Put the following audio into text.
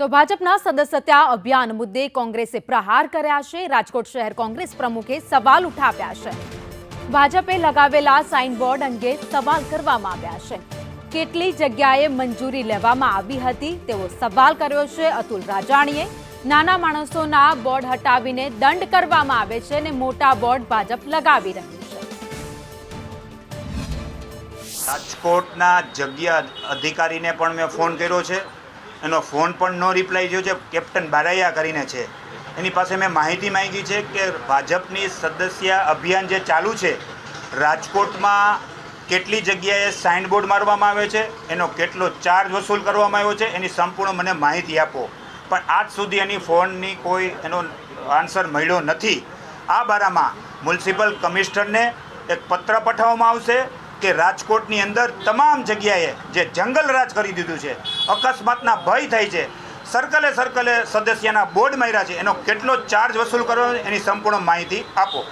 તો ભાજપના સદસ્યતા અભિયાન મુદ્દે કોંગ્રેસે પ્રહાર કર્યા છે। રાજકોટ શહેર કોંગ્રેસ પ્રમુખે સવાલ ઉઠાવ્યા છે। ભાજપે લગાવેલા સાઇનબોર્ડ અંગે સવાલ કરવામાં આવ્યા છે। કેટલી જગ્યાએ મંજૂરી લેવામાં આવી હતી તેવો સવાલ કર્યો છે અતુલ રાજાણીએ। નાના માણસોના બોર્ડ હટાવીને દંડ કરવામાં આવે છે અને મોટા બોર્ડ ભાજપ લગાવી રહી છે। રાજકોટના જગ્યા અધિકારીને પણ મેં ફોન કર્યો છે, એનો ફોન પણ નો રિપ્લાય થયો છે। કેપ્ટન બારૈયા કરીને છે, એની પાસે મેં માહિતી માંગી છે કે ભાજપની સદસ્ય અભિયાન જે ચાલુ છે, રાજકોટમાં કેટલી જગ્યાએ સાઇનબોર્ડ મારવામાં આવે છે, એનો કેટલો ચાર્જ વસૂલ કરવામાં આવ્યો છે, એની સંપૂર્ણ મને માહિતી આપો। પણ આજ સુધી એની ફોનની કોઈ એનો આન્સર મળ્યો નથી। આ બારામાં મ્યુનિસિપલ કમિશનરને એક પત્ર પઠાવવામાં આવશે કે રાજકોટની અંદર તમામ જગ્યાએ જે જંગલ રાજ કરી દીધું છે, અકસ્માતના ભય થાય છે, સર્કલે સર્કલે સદસ્યના બોર્ડ માર્યા છે, એનો કેટલો ચાર્જ વસૂલ કરવાનો એની સંપૂર્ણ માહિતી આપો।